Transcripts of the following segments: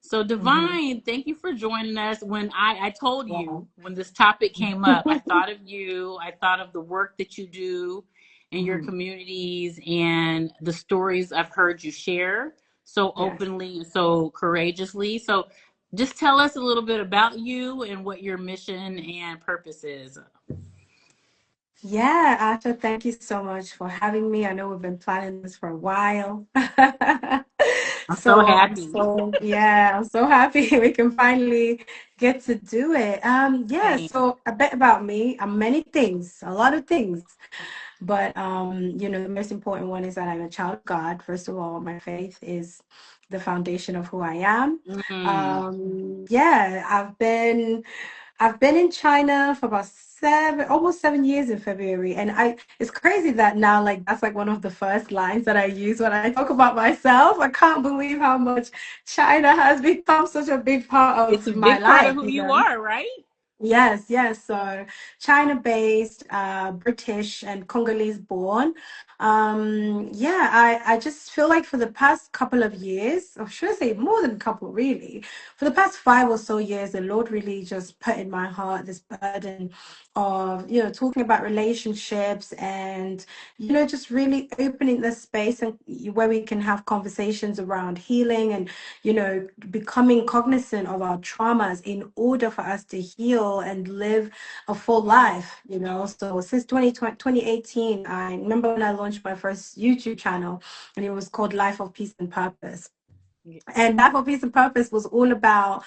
So Hmm. Divine, thank you for joining us. When I told Wow. you when this topic came up, I thought of you. I thought of the work that you do in your Mhm. communities and the stories I've heard you share so Yes. openly and so courageously. So just tell us a little bit about you and what your mission and purpose is. Yeah, Asha, thank you so much for having me. I know we've been planning this for a while. I'm so happy. I'm so happy we can finally get to do it. Yeah, Same. so a bit about me. I'm many things, a lot of things. But the most important one is that I'm a child of God. First of all, my faith is the foundation of who I am. Mm. Yeah, I've been in China for about almost 7 years in February. And it's crazy that now, like, that's like one of the first lines that I use when I talk about myself. I can't believe how much China has become such a big part It's of a my big part of life, who you you know? are, right? Yes, yes. So China-based, British and Congolese born. Yeah, I just feel like for the past couple of years, or should I say more than a couple, really, for the past 5 or so years, the Lord really just put in my heart this burden of, talking about relationships and, just really opening the space and where we can have conversations around healing and becoming cognizant of our traumas in order for us to heal and live a full life, So since 2020, 2018, I remember when I launched my first YouTube channel, and it was called Life of Peace and Purpose. And that for peace and purpose was all about,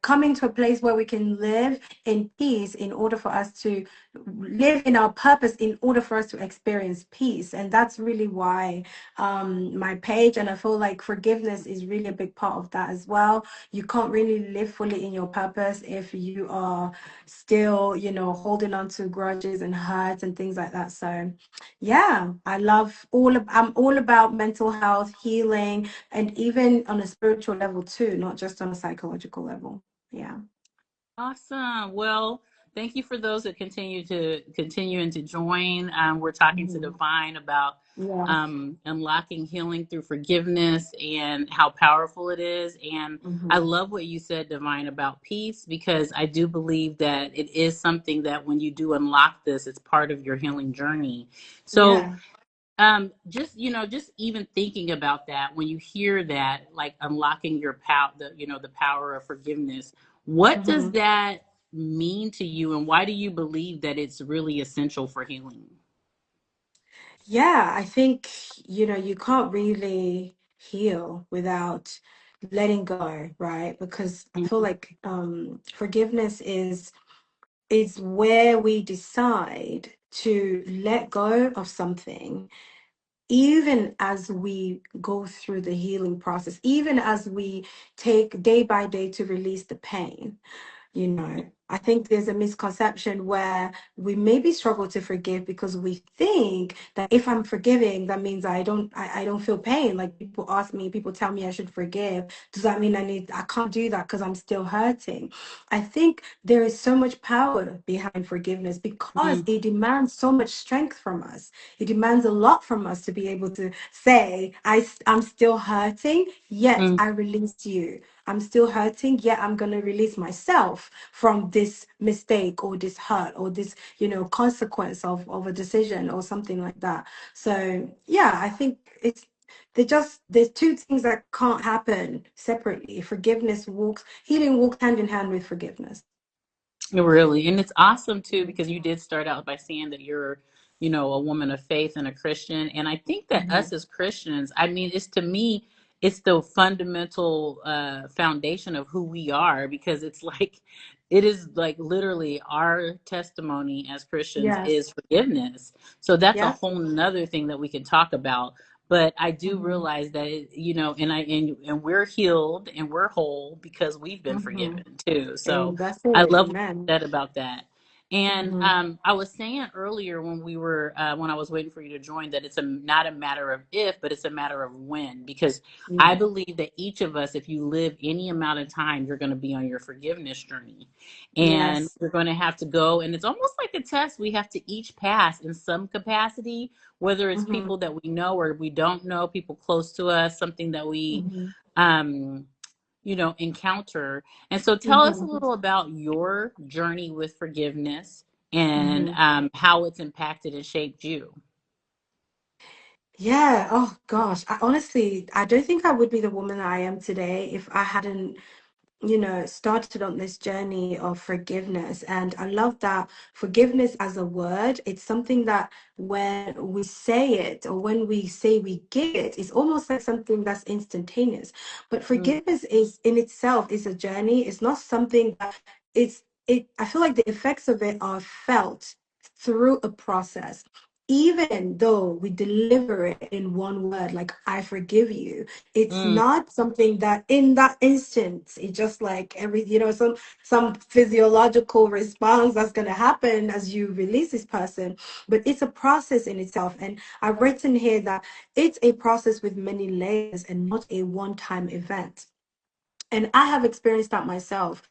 coming to a place where we can live in peace in order for us to live in our purpose, in order for us to experience peace. And that's really why my page, and I feel like forgiveness is really a big part of that as well. You can't really live fully in your purpose if you are still, holding on to grudges and hurts and things like that. So yeah, I'm all about mental health, healing, and even on a spiritual level too, not just on a psychological level. Yeah. Awesome. Well, thank you for those that continue and to join. We're talking to Mhm. Divine about Yes. unlocking healing through forgiveness and how powerful it is. And I Hmm. love what you said, Divine, about peace, because I do believe that it is something that when you do unlock this, it's part of your healing journey. So Yeah. just even thinking about that, when you hear that, like unlocking your power, the power of forgiveness, what does Hmm. that mean to you, and why do you believe that it's really essential for healing? Yeah, I think, you can't really heal without letting go, right? Because I feel Mhm. like forgiveness is where we decide to let go of something, even as we go through the healing process, even as we take day by day to release the pain. I think there's a misconception where we maybe struggle to forgive because we think that if I'm forgiving, that means I don't feel pain. Like, people ask me, people tell me I should forgive. Does that mean I can't do that because I'm still hurting? I think there is so much power behind forgiveness because Mhm. it demands so much strength from us. It demands a lot from us to be able to say, I'm still hurting, yet Mhm. I released you. I'm still hurting, yet I'm going to release myself from this mistake or this hurt or this, consequence of a decision or something like that. So, yeah, I think there's two things that can't happen separately. Healing walks hand in hand with forgiveness. Really. And it's awesome too, Mhm. because you did start out by saying that you're, a woman of faith and a Christian. And I think that us Mhm. as Christians, I mean, it's to me, it's the fundamental foundation of who we are, because it's like, it is like literally our testimony as Christians Yes. is forgiveness. So that's a Yep. whole nother thing that we can talk about. But I do Mhm. realize that and we're healed and we're whole because we've been Mhm. forgiven too. So And that's I it. love what Amen. you said about that. And Mhm. I was saying earlier when I was waiting for you to join, that it's not a matter of if, but it's a matter of when. Because I Yeah. believe that each of us, if you live any amount of time, you're going to be on your forgiveness journey, and Yes. you're going to have to go. And it's almost like a test we have to each pass in some capacity, whether it's Mhm. people that we know or we don't know, people close to us, something that we Mhm. um encounter. And so tell us a Hmm. little about your journey with forgiveness and Hmm. how it's impacted and shaped you. Yeah. Oh gosh. I don't think I would be the woman I am today if I hadn't, started on this journey of forgiveness. And I love that forgiveness as a word, it's something that when we say it or when we say we give it, it's almost like something that's instantaneous. But Mm, forgiveness is in itself is a journey. It's not something that I feel like the effects of it are felt through a process. Even though we deliver it in one word, like I forgive you, it's mm, not something that in that instant it just like some physiological response that's going to happen as you release this person, but it's a process in itself. And I've written here that it's a process with many layers and not a one-time event. And I have experienced that myself,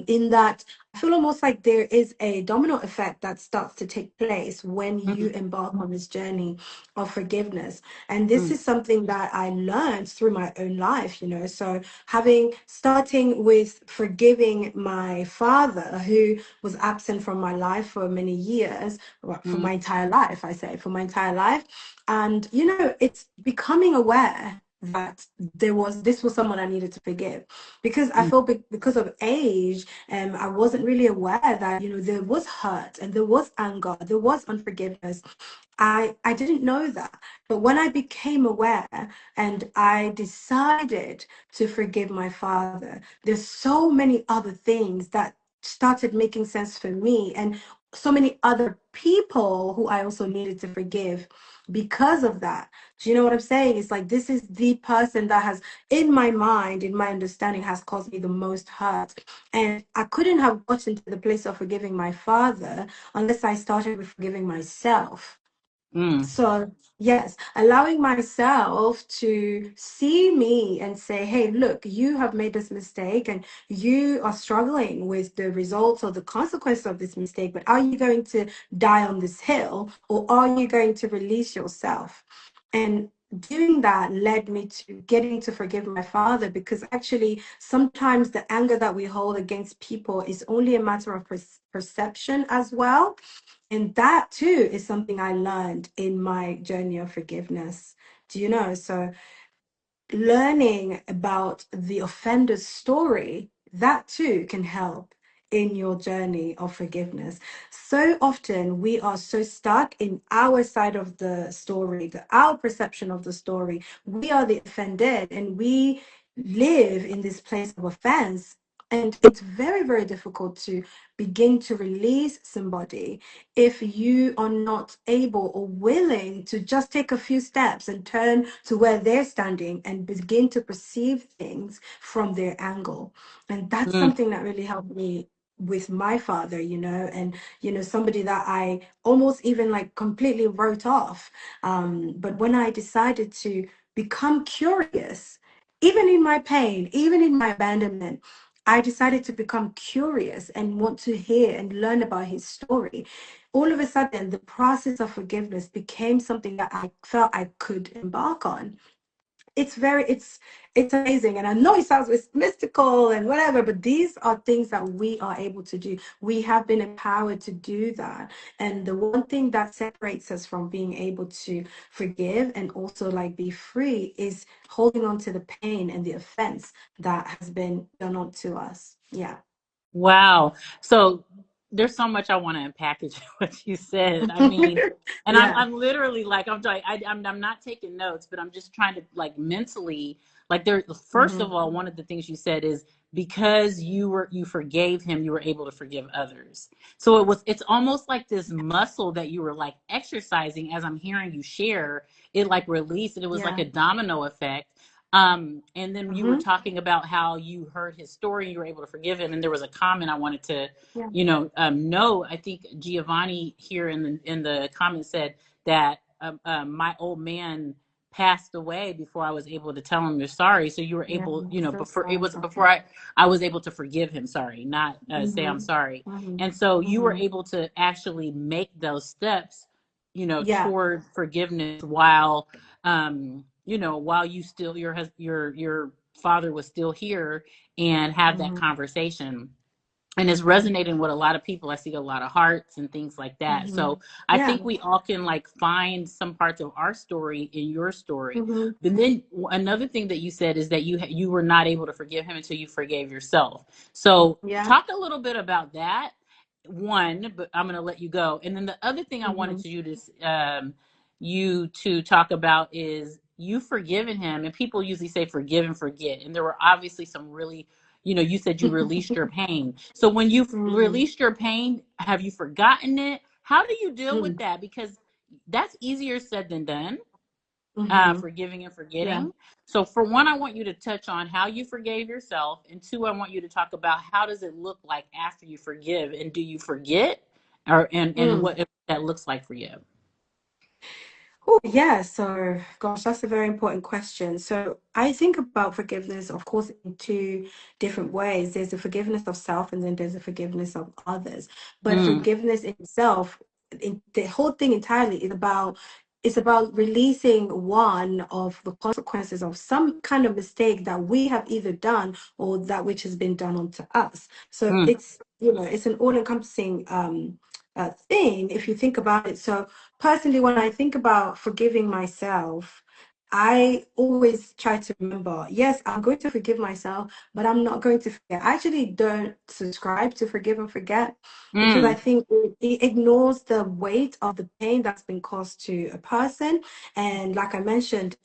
in that I feel almost like there is a domino effect that starts to take place when you mm, embark on this journey of forgiveness. And this mm, is something that I learned through my own life, So having starting with forgiving my father, who was absent from my life for many years, well, for mm, my entire life, I say, for my entire life. And, it's becoming aware that this was someone I needed to forgive, because I mm, felt because of age, I wasn't really aware that there was hurt and there was anger, there was unforgiveness. I didn't know that, but when I became aware and I decided to forgive my father, there's so many other things that started making sense for me, and so many other people who I also needed to forgive because of that. Do you know what I'm saying? It's like this is the person that has, in my mind, in my understanding, has caused me the most hurt. And I couldn't have gotten to the place of forgiving my father unless I started with forgiving myself. mm, So, yes, allowing myself to see me and say, hey, look, you have made this mistake and you are struggling with the results or the consequence of this mistake. But are you going to die on this hill, or are you going to release yourself? And doing that led me to getting to forgive my father, because actually sometimes the anger that we hold against people is only a matter of perception as well. And that too is something I learned in my journey of forgiveness. Do you know? So learning about the offender's story, that too can help in your journey of forgiveness. So often we are so stuck in our side of the story, our perception of the story. We are the offended and we live in this place of offense. And it's very, very difficult to begin to release somebody if you are not able or willing to just take a few steps and turn to where they're standing and begin to perceive things from their angle. And that's mm. something that really helped me with my father, and somebody that I almost even like completely wrote off. But when I decided to become curious, even in my pain, even in my abandonment, I decided to become curious and want to hear and learn about his story. All of a sudden, the process of forgiveness became something that I felt I could embark on. It's amazing, and I know it sounds mystical and whatever, but these are things that we are able to do. We have been empowered to do that. And the one thing that separates us from being able to forgive and also like be free is holding on to the pain and the offense that has been done onto us. Yeah. Wow. So there's so much I want to unpackage what you said. I mean, and I'm Yeah. I'm literally like I'm trying I'm not taking notes, but I'm just trying to like mentally like there first of Hmm. all, one of the things you said is because you forgave him, you were able to forgive others. So it's almost like this muscle that you were like exercising as I'm hearing you share, it like released and it was like Yeah. a domino effect. And then you were Hmm. talking about how you heard his story and you were able to forgive him. And there was a comment I wanted to, Yeah. know. I think Giovanni here in the comment said that my old man passed away before I was able to tell him you're sorry. So you were Yeah. able, So before it sorry was about before that. I was able to forgive him. Sorry, not say I'm Hmm. sorry. Hmm. And so you were Hmm. able to actually make those steps, Yeah. toward forgiveness while while you still your father was still here and have that Mhm. conversation. And it's resonating with a lot of people. I see a lot of hearts and things like that. So Mhm. I Yeah. think we all can like find some parts of our story in your story. Mhm. But then another thing that you said is that you were not able to forgive him until you forgave yourself. So Yeah. talk a little bit about that. One, but I'm going to let you go. And then the other thing I wanted Mhm. to you to talk about is you forgiven him. And people usually say forgive and forget. And there were obviously some really, you said you released your pain. So when you Mm. released your pain, have you forgotten it? How do you deal with Mm. that? Because that's easier said than done, Mhm. forgiving and Yeah. forgetting. So for one, I want you to touch on how you forgave yourself. And two, I want you to talk about how does it look like after you forgive, and do you forget, or and Mm. what that looks like for you. Oh, yeah. So, gosh, that's a very important question. So, I think about forgiveness, of course, in two different ways. There's the forgiveness of self, and then there's the forgiveness of others. But Mm, forgiveness in itself, the whole thing entirely is about releasing one of the consequences of some kind of mistake that we have either done or that which has been done unto us. So mm, it's an all-encompassing thing if you think about it. So personally, when I think about forgiving myself, I always try to remember, yes, I'm going to forgive myself, but I'm not going to forget. I actually don't subscribe to forgive and forget because I mm, think it ignores the weight of the pain that's been caused to a person. And like I mentioned,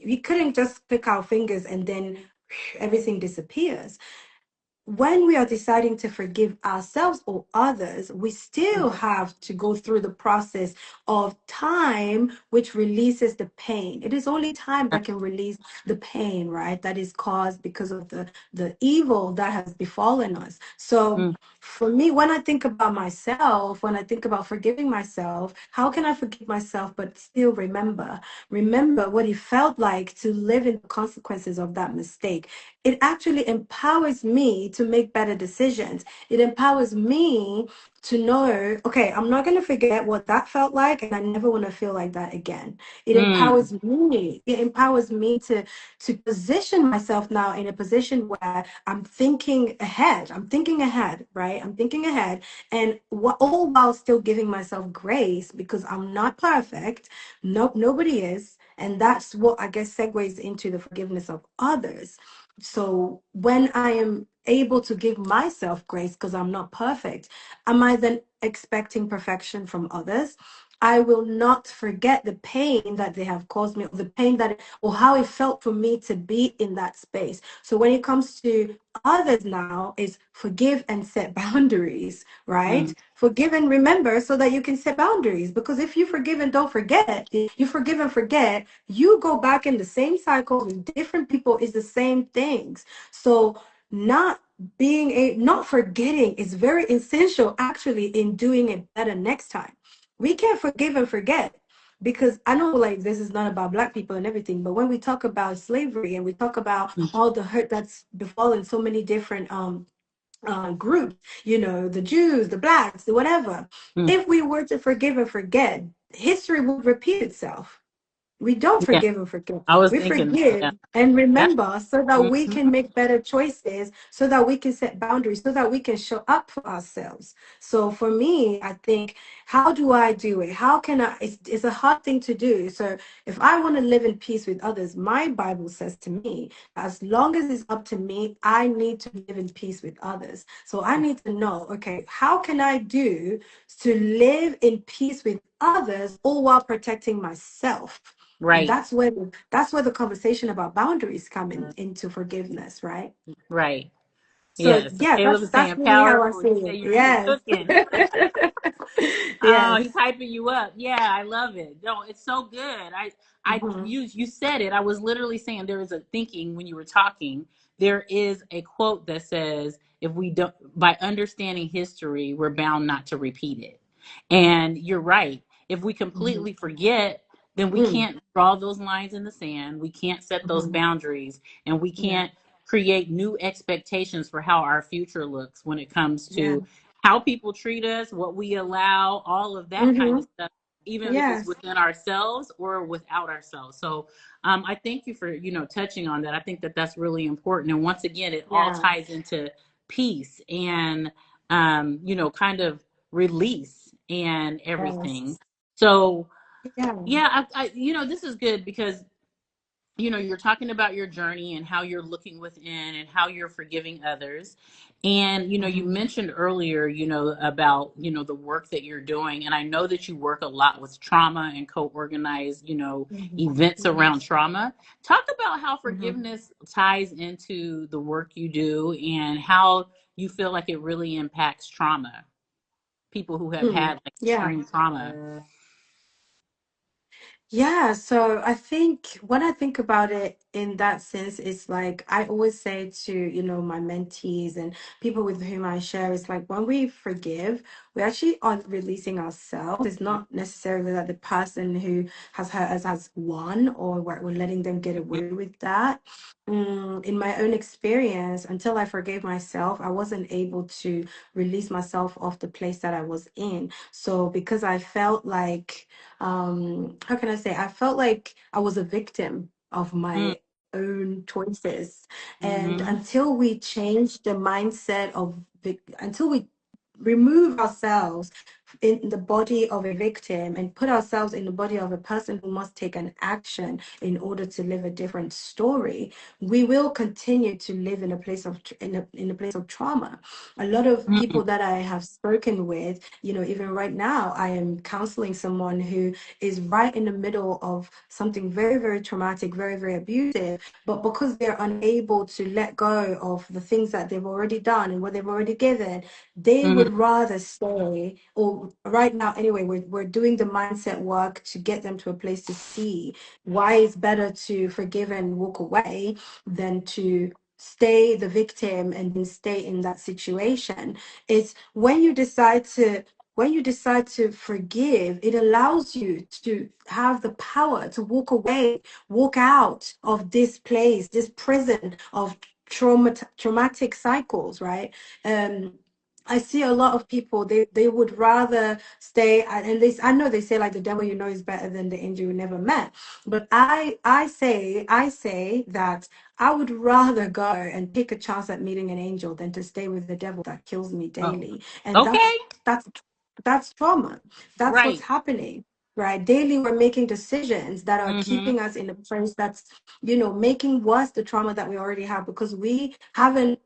we couldn't just click our fingers and then everything disappears. When we are deciding to forgive ourselves or others, we still have to go through the process of time, which releases the pain. It is only time that can release the pain, right? That is caused because of the evil that has befallen us. So mm, for me, when I think about myself, when I think about forgiving myself, how can I forgive myself but still remember what it felt like to live in the consequences of that mistake? It actually empowers me to make better decisions. It empowers me to know, okay, I'm not going to forget what that felt like, and I never want to feel like that again. It mm, empowers me. It empowers me to position myself now in a position where I'm thinking ahead. I'm thinking ahead, right? I'm thinking ahead, and all while still giving myself grace because I'm not perfect. Nope, nobody is. And that's what I guess segues into the forgiveness of others. So when I am able to give myself grace because I'm not perfect, am I then expecting perfection from others? I will not forget the pain that they have caused me, or the pain that, or how it felt for me to be in that space. So when it comes to others now, is forgive and set boundaries, mm. right? Forgive and remember so that you can set boundaries. Because if you forgive and don't forget, you forgive and forget, you go back in the same cycles with different people is the same things. So not not forgetting is very essential actually in doing it better next time. We can't forgive and forget because I know like this is not about black people and everything, but when we talk about slavery and we talk about all the hurt that's befallen so many different groups, the Jews, the blacks, the whatever, Mm. if we were to forgive and forget, history would repeat itself. We don't Yeah, forgive and forget. I was We thinking, yeah, forgive and that's. remember so that we Mhm. can make better choices, so that we can set boundaries, so that we can show up for ourselves. So for me, I think, how do I do it? How can I? It's a hard thing to do. So if I want to live in peace with others, my Bible says to me, as long as it's up to me, I need to live in peace with others. So I need to know, okay, how can I do to live in peace with others all while protecting myself? And Right, that's where the conversation about boundaries come into forgiveness, right? right. So Yes. yeah, Caleb is that's saying really how I powerful. see He said it. you're even Yes. cooking. Oh, Yes. he's hyping you up. Yeah, I love it. No, it's so good. Mhm. You said it. I was literally saying there is a thinking when you were talking. There is a quote that says, "If we don't, by understanding history, we're bound not to repeat it." And you're right. If we Mhm. completely forget, then we Mm. can't draw those lines in the sand. We can't set those Mhm. boundaries, and we Yeah. can't create new expectations for how our future looks when it comes Yeah. to how people treat us, what we allow, all of that kind of Mhm. stuff. even if it's Yes. within ourselves or without ourselves. So I thank you for, touching on that. I think that that's really important. And once again, it all Yeah. ties into peace and, kind of release and everything. Yes. So Yeah. yeah, this is good because you're talking about your journey and how you're looking within and how you're forgiving others. And, you Mm-hmm. mentioned earlier, about, the work that you're doing. And I know that you work a lot with trauma and co-organize, events Mm-hmm. around trauma. Talk about how Mm-hmm. forgiveness ties into the work you do and how you feel like it really impacts trauma, people who have Hmm. had like Yeah. extreme trauma. Yeah, so I think when I think about it in that sense, it's like I always say to, my mentees and people with whom I share, it's like when we forgive, we actually aren't releasing ourselves. It's not necessarily that the person who has hurt us has won or we're letting them get away with that. In my own experience, until I forgave myself, I wasn't able to release myself off the place that I was in. So because I felt like how can I say, I felt like I was a victim of Mm, my own choices. And mm-hmm, until we change the mindset of until we remove ourselves in the body of a victim and put ourselves in the body of a person who must take an action in order to live a different story, we will continue to live in a place of in a place of trauma. A lot of mm, people that I have spoken with, even right now, I am counseling someone who is right in the middle of something very, very traumatic, very, very abusive, but because they're unable to let go of the things that they've already done and what they've already given, they mm, would rather stay, or right now anyway, we're doing the mindset work to get them to a place to see why it's better to forgive and walk away than to stay the victim and then stay in that situation. It's when you decide to forgive, it allows you to have the power to walk away, walk out of this place, this prison of traumatic cycles, right? um I see a lot of people, they would rather stay, and I know they say like the devil you know is better than the angel you never met, but I say that I would rather go and take a chance at meeting an angel than to stay with the devil that kills me oh, daily. And okay, that's trauma. That's what's right. happening. Right. Daily we're making decisions that are Mm-hmm. keeping us in a place that's, making worse the trauma that we already have because we haven't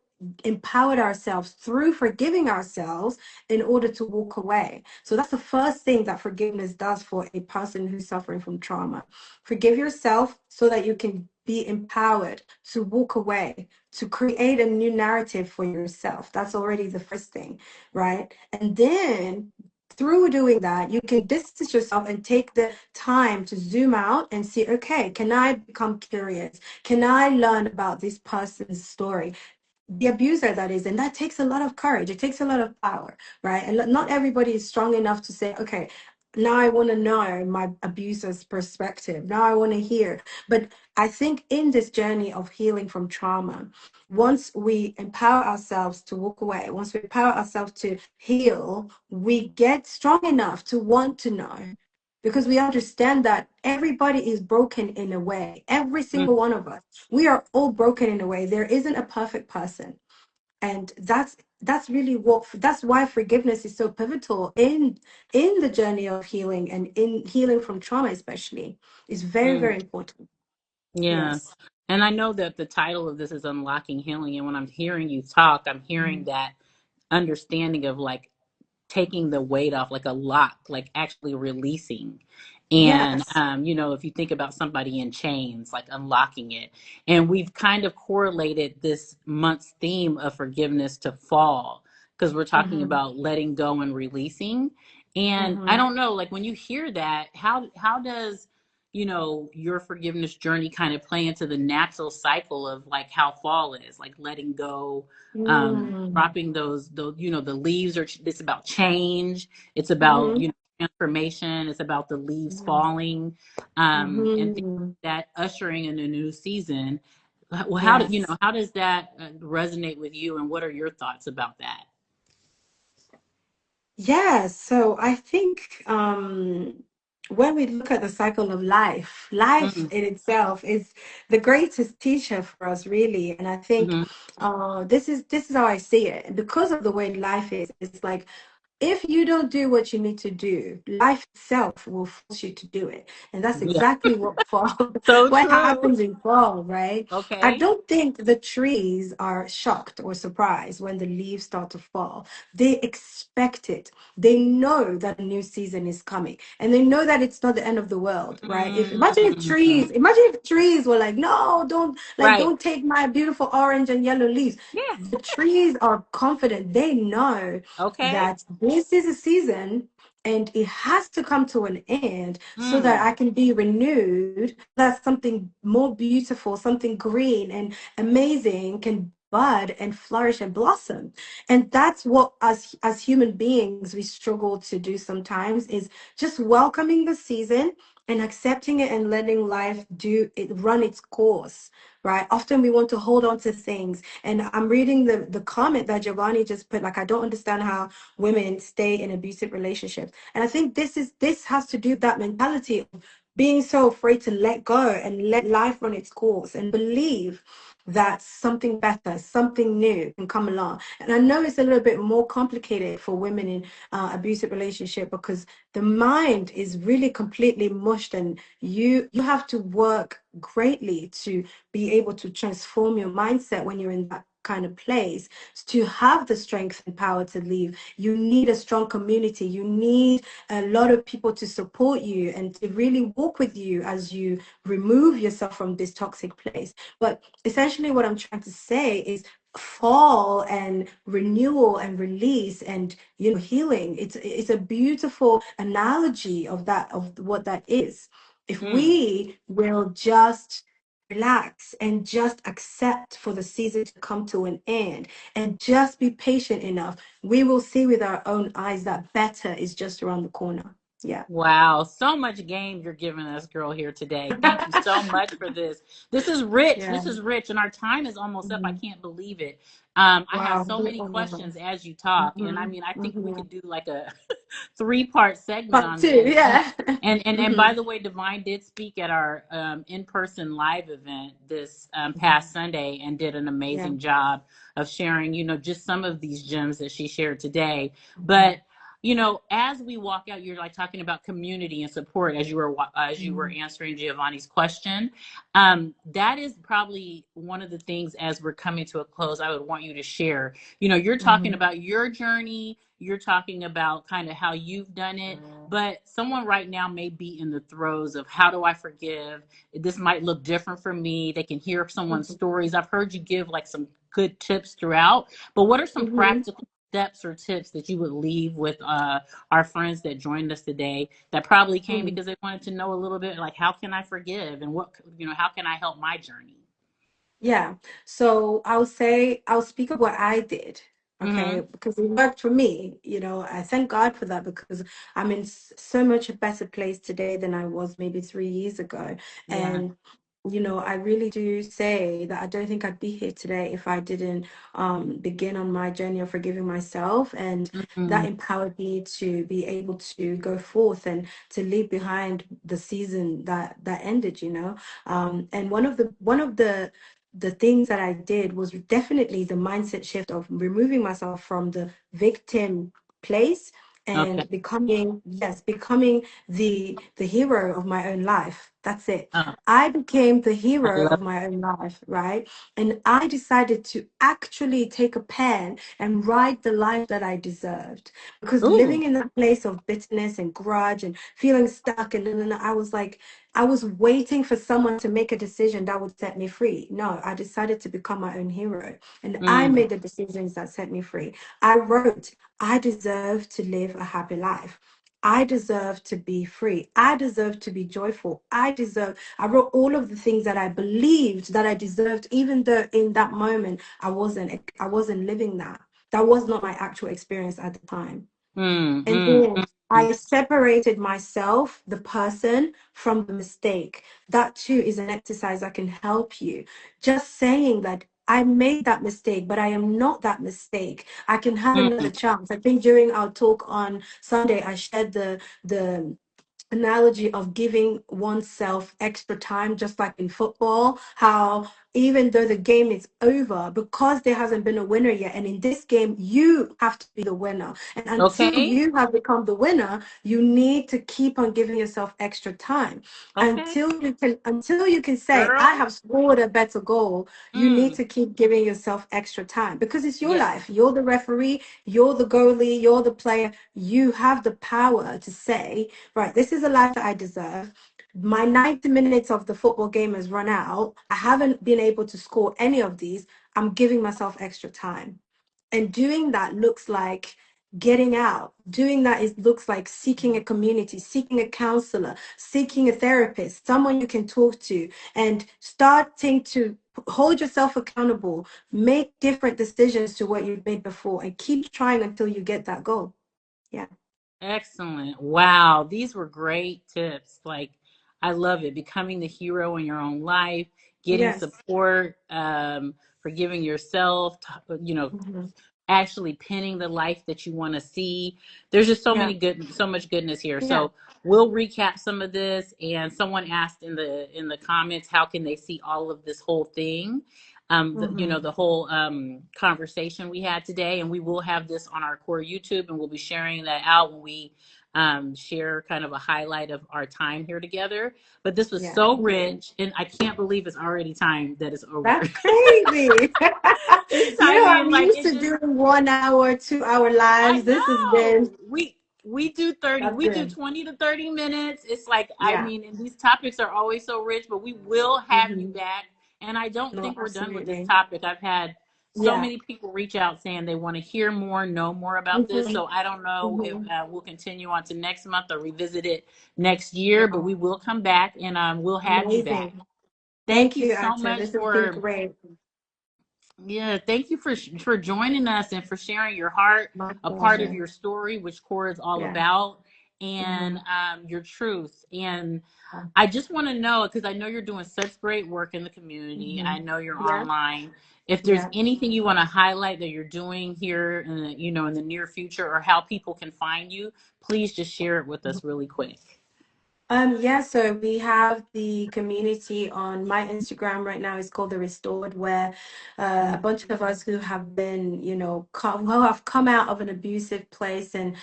empowered ourselves through forgiving ourselves in order to walk away. So that's the first thing that forgiveness does for a person who's suffering from trauma. Forgive yourself so that you can be empowered to walk away, to create a new narrative for yourself. That's already the first thing, right? And then through doing that, you can distance yourself and take the time to zoom out and see, okay, can I become curious? Can I learn about this person's story? The abuser, that is, and that takes a lot of courage, it takes a lot of power, right? And not everybody is strong enough to say, okay, now I want to know my abuser's perspective, now I want to hear. But I think in this journey of healing from trauma, once we empower ourselves to walk away, once we empower ourselves to heal, we get strong enough to want to know, because we understand that everybody is broken in a way. Every single one of us, we are all broken in a way. There isn't a perfect person. And that's why forgiveness is so pivotal in the journey of healing, and in healing from trauma especially. Is very, Mm-hmm. very important. Yeah. Yes. And I know that the title of this is Unlocking Healing. And when I'm hearing you talk, I'm hearing Mhm. that understanding of like taking the weight off, like a lock, like actually releasing. And Yes. if you think about somebody in chains, like unlocking it. And we've kind of correlated this month's theme of forgiveness to fall, because we're talking Mm-hmm. about letting go and releasing. And I Mm-hmm. don't know, like when you hear that, how does your forgiveness journey kind of play into the natural cycle of like how fall is, like letting go, Mm-hmm. dropping those the leaves are, it's about change, it's about Mm-hmm. transformation, it's about the leaves falling, and things Mm-hmm. like that, ushering in a new season. Well, Yes. how does that resonate with you, and what are your thoughts about that? Yes. So I think when we look at the cycle of life, life Mm, in itself is the greatest teacher for us, really. And I think mm-hmm. this is how I see it. And because of the way life is, it's like if you don't do what you need to do, life itself will force you to do it. And that's Yeah. exactly what fall So what true. happens in fall, right? I Okay. don't think the trees are shocked or surprised when the leaves start to fall. They expect it. They know that a new season is coming. And they know that it's not the end of the world, right? If Mm, imagine if trees were like, no, right. don't take my beautiful orange and yellow leaves. Yeah. The trees are confident. They know Okay. that this is a season and it has to come to an end so that Mm, I can be renewed. That something more beautiful, something green and amazing can bud and flourish and blossom. And that's what as human beings we struggle to do sometimes is just welcoming the season and accepting it and letting life do it run its course, right? Often we want to hold on to things. And I'm reading the comment that Giovanni just put, like, I don't understand how women stay in abusive relationships. And I think this has to do with that mentality of being so afraid to let go and let life run its course and believe that something better, something new can come along. And I know it's a little bit more complicated for women in abusive relationship because the mind is really completely mushed, and you have to work greatly to be able to transform your mindset when you're in that kind of place to have the strength and power to leave. You need a strong community. You need a lot of people to support you and to really walk with you as you remove yourself from this toxic place. But essentially what I'm trying to say is fall and renewal and release and healing. It's a beautiful analogy of that, of what that is. If mm. we will just relax and just accept for the season to come to an end and just be patient enough, we will see with our own eyes that better is just around the corner. Yeah. Wow, so much game you're giving us, girl, here today. Thank you so much for this. This is rich. Yeah. This is rich, and our time is almost up. I Mhm. can't believe it. I have Wow. so many questions as you talk, and I Mm-hmm. mean, I think we Mm-hmm. could do like a three-part segment Part on two, this. yeah. And by Mm-hmm. the way, Divine did speak at our in-person live event this past Sunday and did an Yeah. amazing job of sharing, just some of these gems that she shared today. But as we walk out, you're like talking about community and support as you were answering Giovanni's question. That is probably one of the things as we're coming to a close. I would want you to share. You're talking Mm-hmm. about your journey. You're talking about kind of how you've done it, but someone right now may be in the throes of how do I forgive? This might look different for me. They can hear someone's stories. I've heard you give like some good tips throughout, but what are some Mm-hmm. practical steps or tips that you would leave with our friends that joined us today that probably came Mm-hmm. because they wanted to know a little bit like how can I forgive and how can I help my journey? Yeah. So I'll speak of what I did. Mm-hmm. Okay, because it worked for me. I thank God for that because I'm in so much a better place today than I was maybe 3 years ago. Yeah. And I really do say that I don't think I'd be here today if I didn't begin on my journey of forgiving myself, and that Mm-hmm. empowered me to be able to go forth and to leave behind the season that ended. And one of the things that I did was definitely the mindset shift of removing myself from the victim place Okay. and becoming the hero of my own life. That's it. Oh, I became the I hero love of my own life, right? And I decided to actually take a pen and write the life that I deserved. Because it. Ooh. living in that place of bitterness and grudge and feeling stuck, and then I was like, I was waiting for someone to make a decision that would set me free. No, I decided to become my own hero. And I Mm, made the decisions that set me free. I wrote, I deserve to live a happy life. I deserve to be free. I deserve to be joyful. I wrote all of the things that I believed that I deserved, even though in that moment I wasn't living that. That was not my actual experience at the time. mm, And mm, then mm, I separated myself, the person, from the mistake. That too is an exercise that can help you. Just saying that I made that mistake, but I am not that mistake. I can have mm, another chance. I think during our talk on Sunday, I shared the analogy of giving oneself extra time, just like in football, how even though the game is over, because there hasn't been a winner yet, and in this game, you have to be the winner. And until Okay. you have become the winner, you need to keep on giving yourself extra time Okay. until you can say, I Girl. have scored a better goal. You need Mm. to keep giving yourself extra time because it's your Yes. life. You're the referee, you're the goalie, you're the player. You have the power to say, right, this is a life that I deserve. My 90 minutes of the football game has run out. I haven't been able to score any of these. I'm giving myself extra time. And doing that looks like getting out. Doing that is looks like seeking a community, seeking a counselor, seeking a therapist, someone you can talk to, and starting to hold yourself accountable, make different decisions to what you've made before, and keep trying until you get that goal. Yeah. Excellent. Wow. These were great tips. Like, I love it. Becoming the hero in your own life, getting Yes. support, forgiving yourself, Hmm. actually pinning the life that you want to see. There's just Yeah. so much goodness here. Yeah. So we'll recap some of this. And someone asked in the comments, how can they see all of this whole thing? Hmm. The whole conversation we had today, and we will have this on our core YouTube, and we'll be sharing that out when we share kind of a highlight of our time here together. But this was Yeah. so rich, and I can't believe it's already time that is over. That's crazy. This You know, timing is I'm like used it to just doing 1 hour, 2 hour I lives. This has been know. We do 30, that's we do good. 20 to 30 minutes. It's like, I Yeah. mean, and these topics are always so rich, but we will have you Hmm. back. And I don't No, think we're done with this absolutely. topic. I've had so Yeah. many people reach out saying they want to hear more, know more about this. Hmm. So I don't know if Hmm. we'll continue on to next month or revisit it next year, but Wow. we will come back and we'll have you back. Amazing. Thank Thank you you, so Aisha. much This has been for great. yeah, thank you for joining us and for sharing your heart, My a part of pleasure. your story, which Core is all Yeah. about, and Hmm. your truth. And I just want to know, because I know you're doing such great work in the community. Hmm. I know you're Yeah. online. If there's Yeah. anything you want to highlight that you're doing here, in in the near future, or how people can find you, please just share it with us really quick. Yeah, so we have the community on my Instagram right now. It's called The Restored, where a bunch of us who have been, who have come out of an abusive place and,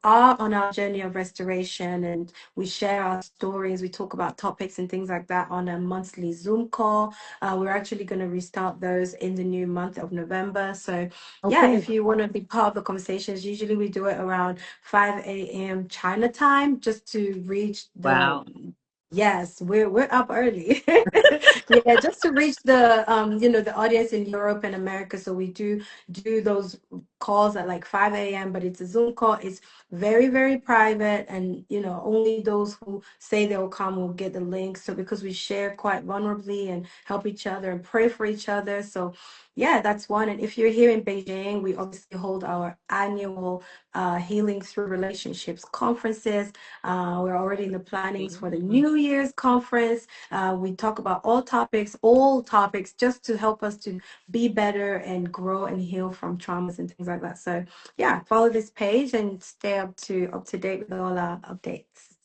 are on our journey of restoration. And we share our stories. We talk about topics and things like that on a monthly Zoom call. We're actually going to restart those in the new month of November. So, yeah, Okay. if you want to be part of the conversations, usually we do it around 5 a.m. China time just to reach the Wow. yes, we're up early. Yeah, just to reach the the audience in Europe and America. So we do those calls at like 5 a.m., but it's a Zoom call. It's very, very private and only those who say they'll come will get the link. So because we share quite vulnerably and help each other and pray for each other. So yeah, that's one. And if you're here in Beijing, we obviously hold our annual Healing Through Relationships conferences. We're already in the plannings for the New Year's conference. We talk about all topics, just to help us to be better and grow and heal from traumas and things like that. So yeah, follow this page and stay up to date with all our updates.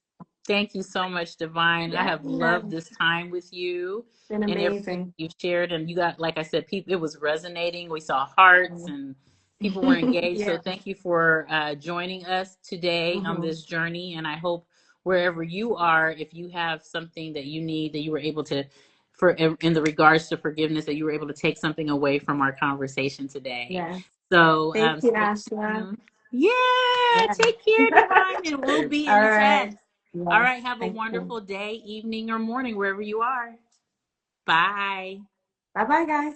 Thank you so much, Divine. I Yeah, have loved this time with you it's been and everything amazing. you shared. And you got, like I said, people, it was resonating. We saw hearts and people were engaged. So Yeah. thank you for joining us today on Hmm. this journey. And I hope wherever you are, if you have something that you need, that you were able to, for in the regards to forgiveness, that you were able to take something away from our conversation today. Yeah. So Thank you, stay Asha. tuned. Yeah, Yeah. take care, Divine, and we'll be All in touch. right. All Yes. right. Have a Thank you. wonderful day, evening, or morning, wherever you are. Bye. Bye bye, guys.